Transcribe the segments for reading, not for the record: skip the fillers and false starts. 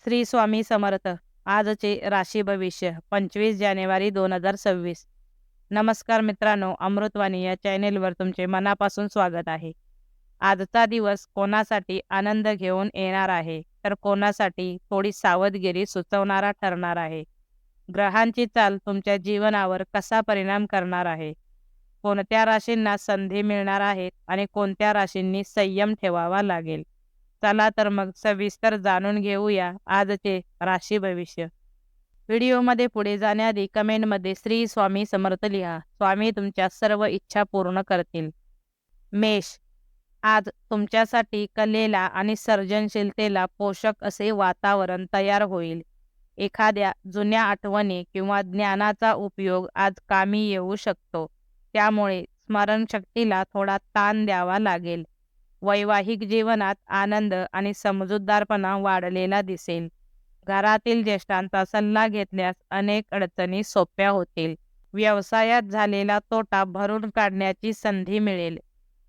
श्री स्वामी समर्थ. आजचे राशी भविष्य 25 जानेवारी 2026. नमस्कार मित्रांनो, अमृतवाणी या चॅनेलवर तुमचे मनापासून स्वागत आहे. आजचा दिवस कोणासाठी आनंद घेऊन येणार आहे, तर कोणासाठी थोडी सावधगिरी सुचवणारा ठरणार आहे. ग्रहांची चाल तुमच्या जीवनावर कसा परिणाम करणार आहे, कोणत्या राशींना संधी मिळणार आहेत आणि कोणत्या राशींनी संयम ठेवावा लागेल. चला तर मग सविस्तर जाणून घेऊया आजचे राशी भविष्य. व्हिडिओमध्ये पुढे जाण्याआधी कमेंटमध्ये श्री स्वामी समर्थ लिहा. स्वामी तुमच्या सर्व इच्छा पूर्ण करतील. मेष, आज तुमच्यासाठी कलेला आणि सर्जनशीलतेला पोषक असे वातावरण तयार होईल. एखाद्या जुन्या आठवणी किंवा ज्ञानाचा उपयोग आज कामी येऊ शकतो. त्यामुळे स्मरणशक्तीला थोडा ताण द्यावा लागेल. वैवाहिक जीवनात आनंद आणि समजूतदारपणा वाढलेला दिसेल. घरातील ज्येष्ठांचा सल्ला घेतल्यास अनेक अडचणी सोप्या होतील. व्यवसायात झालेला तोटा भरून काढण्याची संधी मिळेल.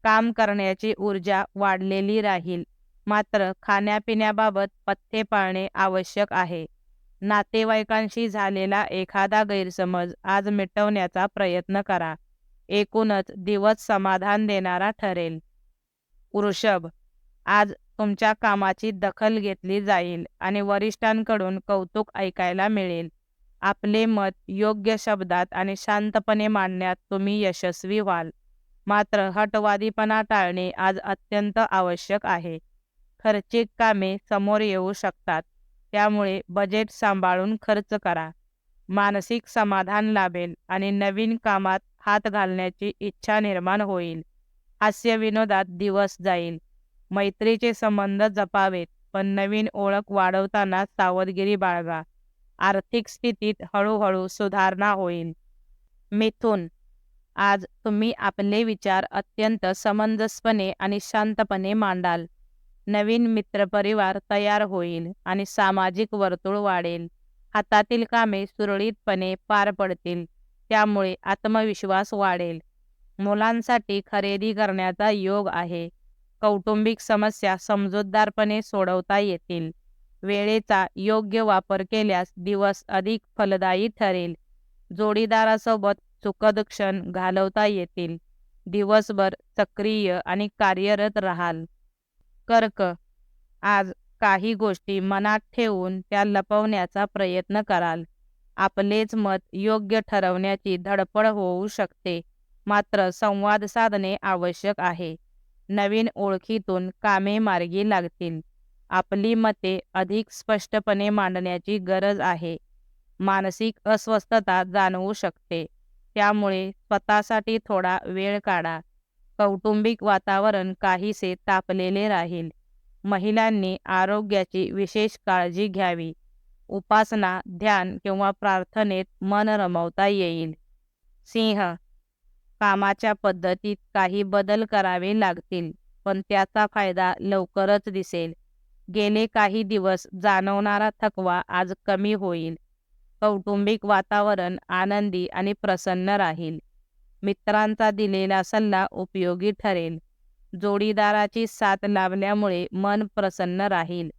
काम करण्याची ऊर्जा वाढलेली राहील. मात्र खाण्यापिण्याबाबत पथ्य पाळणे आवश्यक आहे. नातेवाईकांशी झालेला एखादा गैरसमज आज मिटवण्याचा प्रयत्न करा. एकूणच दिवस समाधान देणारा ठरेल. वृषभ, आज तुमच्या कामाची दखल घेतली जाईल आणि वरिष्ठांकडून कौतुक ऐकायला मिळेल. आपले मत योग्य शब्दात आणि शांतपणे मांडण्यात तुम्ही यशस्वी व्हाल. मात्र हटवादीपणा टाळणे आज अत्यंत आवश्यक आहे. खर्चिक कामे समोर येऊ शकतात, त्यामुळे बजेट सांभाळून खर्च करा. मानसिक समाधान लाभेल आणि नवीन कामात हात घालण्याची इच्छा निर्माण होईल. हास्यविनोदात दिवस जाईल. मैत्रीचे संबंध जपावेत, पण नवीन ओळख वाढवताना सावधगिरी बाळगा. आर्थिक स्थितीत हळूहळू सुधारणा होईल. मिथुन, आज तुम्ही आपले विचार अत्यंत समंजसपणे आणि शांतपणे मांडाल. नवीन मित्रपरिवार तयार होईल आणि सामाजिक वर्तुळ वाढेल. हातातील कामे सुरळीतपणे पार पडतील, त्यामुळे आत्मविश्वास वाढेल. मुलांसाठी खरेदी करण्याचा योग आहे. कौटुंबिक समस्या समजूतदारपणे सोडवता येतील. वेळेचा योग्य वापर केल्यास दिवस अधिक फलदायी ठरेल. जोडीदारासोबत सुखद क्षण घालवता येतील. दिवसभर सक्रिय आणि कार्यरत राहाल. कर्क, आज काही गोष्टी मनात ठेवून त्या लपवण्याचा प्रयत्न कराल. आपलेच मत योग्य ठरवण्याची धडपड होऊ शकते. मात्र संवाद साधणे आवश्यक आहे. नवीन ओळखीतून कामे मार्गी लागतील. आपली मते अधिक स्पष्टपणे मांडण्याची गरज आहे. मानसिक अस्वस्थता जाणवू शकते, त्यामुळे स्वतःसाठी थोडा वेळ काढा. कौटुंबिक वातावरण काहीसे तापलेले राहील. महिलांनी आरोग्याची विशेष काळजी घ्यावी. उपासना, ध्यान किंवा प्रार्थनेत मन रमवता येईल. सिंह, कामाच्या पद्धतीत काही बदल करावे लागतील, पण त्याचा फायदा लवकरच दिसेल. गेले काही दिवस जाणवणारा थकवा आज कमी होईल. कौटुंबिक वातावरण आनंदी आणि प्रसन्न राहील. मित्रांचा दिलेला सल्ला उपयोगी ठरेल. जोडीदाराची साथ लाभल्यामुळे मन प्रसन्न राहील.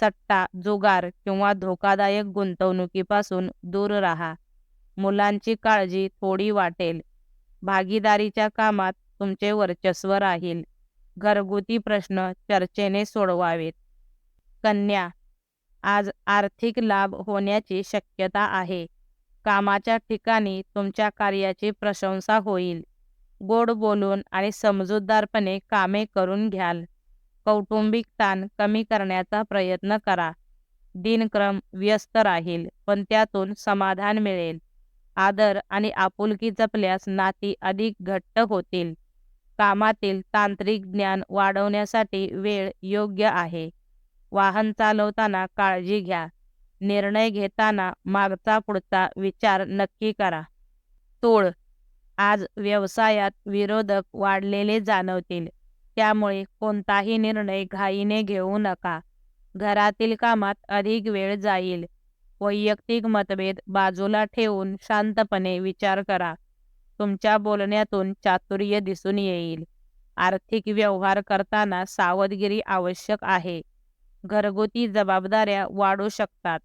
सट्टा, जुगार किंवा धोकादायक गुंतवणुकीपासून दूर राहा. मुलांची काळजी थोडी वाटेल. भागीदारीच्या कामात तुमचे वर्चस्व राहील. घरगुती प्रश्न चर्चेने सोडवावेत. कन्या, आज आर्थिक लाभ होण्याची शक्यता आहे. कामाच्या ठिकाणी तुमच्या कार्याची प्रशंसा होईल. गोड बोलून आणि समजूतदारपणे कामे करून घ्याल. कौटुंबिक ताण कमी करण्याचा प्रयत्न करा. दिनक्रम व्यस्त राहील, पण त्यातून समाधान मिळेल. आदर आणि आपुलकी जपल्यास नाती अधिक घट्ट होतील. कामातील तांत्रिक ज्ञान वाढवण्यासाठी वेळ योग्य आहे. वाहन चालवताना काळजी घ्या. निर्णय घेताना मागचा पुढचा विचार नक्की करा. तूळ, आज व्यवसायात विरोधक वाढलेले जाणवतील, त्यामुळे कोणताही निर्णय घाईने घेऊ नका. घरातील कामात अधिक वेळ जाईल. वैयक्तिक मतभेद बाजूला ठेवून शांतपणे विचार करा. तुमच्या बोलण्यातून चातुर्य दिसून येईल. आर्थिक व्यवहार करताना सावधगिरी आवश्यक आहे. घरगुती जबाबदाऱ्या वाढू शकतात.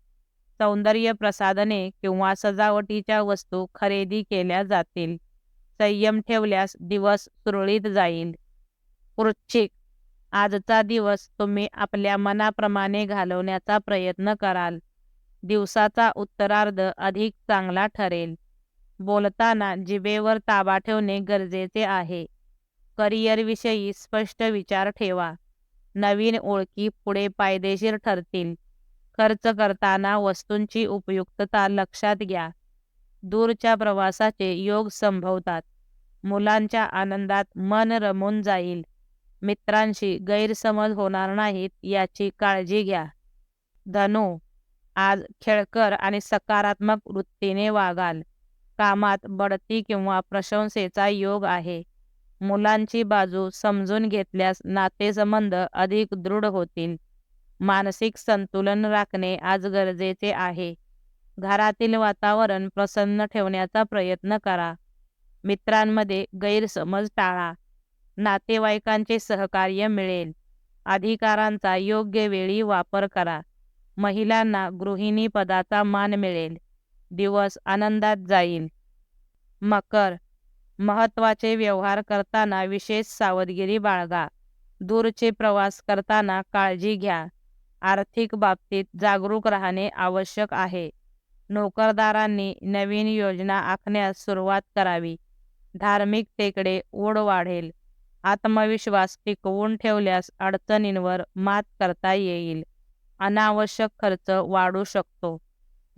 सौंदर्य प्रसाधने किंवा सजावटीच्या वस्तू खरेदी केल्या जातील. संयम ठेवल्यास दिवस सुरळीत जाईल. वृश्चिक, आजचा दिवस तुम्ही आपल्या मनाप्रमाणे घालवण्याचा प्रयत्न कराल. दिवसाचा उत्तरार्ध अधिक चांगला ठरेल. बोलताना जिभेवर ताबा ठेवणे गरजेचे आहे. करिअरविषयी स्पष्ट विचार ठेवा. नवीन ओळखी पुढे फायदेशीर ठरतील. खर्च करताना वस्तूंची उपयुक्तता लक्षात घ्या. दूरच्या प्रवासाचे योग संभवतात. मुलांच्या आनंदात मन रमून जाईल. मित्रांशी गैरसमज होणार नाहीत याची काळजी घ्या. धनु, आज खेळकर आणि सकारात्मक वृत्तीने वागाल. कामात बढती किंवा प्रशंसेचा योग आहे. मुलांची बाजू समजून घेतल्यास नातेसंबंध अधिक दृढ होतील. मानसिक संतुलन राखणे आज गरजेचे आहे. घरातील वातावरण प्रसन्न ठेवण्याचा प्रयत्न करा. मित्रांमध्ये गैरसमज टाळा. नातेवाईकांचे सहकार्य मिळेल. अधिकारांचा योग्य वेळी वापर करा. महिलांना गृहिणी पदाचा मान मिळेल. दिवस आनंदात जाईल. मकर, महत्त्वाचे व्यवहार करताना विशेष सावधगिरी बाळगा. दूरचे प्रवास करताना काळजी घ्या. आर्थिक बाबतीत जागरूक राहणे आवश्यक आहे. नोकरदारांनी नवीन योजना आखण्यास सुरुवात करावी. धार्मिकतेकडे ओढ वाढेल. आत्मविश्वास टिकवून ठेवल्यास अडचणींवर मात करता येईल. अनावश्यक खर्च वाढू शकतो.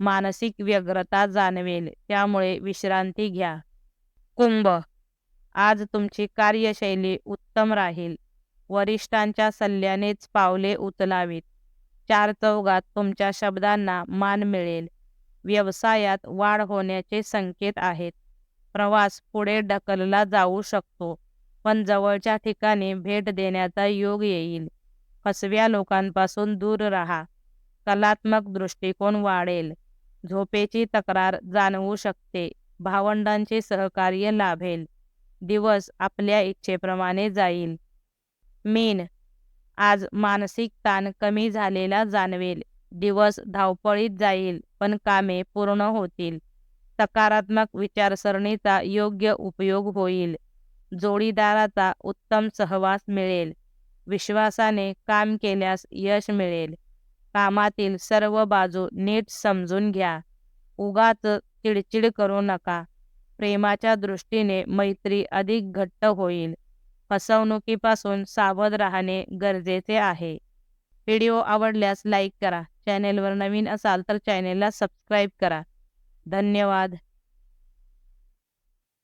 मानसिक व्यग्रता जाणवेल, त्यामुळे विश्रांती घ्या. कुंभ, आज तुमची कार्यशैली उत्तम राहील. वरिष्ठांच्या सल्ल्यानेच पावले उचलावीत. चारचौघात तुमच्या शब्दांना मान मिळेल. व्यवसायात वाढ होण्याचे संकेत आहेत. प्रवास पुढे ढकलला जाऊ शकतो, पण जवळच्या ठिकाणी भेट देण्याचा योग येईल. फसव्या लोकांपासून दूर राहा. कलात्मक दृष्टिकोन वाढेल. झोपेची तक्रार जाणवू शकते. भावंडांचे सहकार्य लाभेल. दिवस आपल्या इच्छेप्रमाणे जाईल. मीन, आज मानसिक ताण कमी झालेला जाणवेल. दिवस धावपळीत जाईल, पण कामे पूर्ण होतील. सकारात्मक विचारसरणीचा योग्य उपयोग होईल. जोडीदाराचा उत्तम सहवास मिळेल. विश्वासाने काम केल्यास यश मिळेल. कामातील सर्व बाजू नीट समजून घ्या. उगाच चिडचिड करू नका. प्रेमाच्या दृष्टीने मैत्री अधिक घट्ट होईल. फसवणुकीपासून सावध राहणे गरजेचे आहे. व्हिडिओ आवडल्यास लाईक करा. चॅनेलवर नवीन असाल तर चॅनेलला सबस्क्राईब करा. धन्यवाद.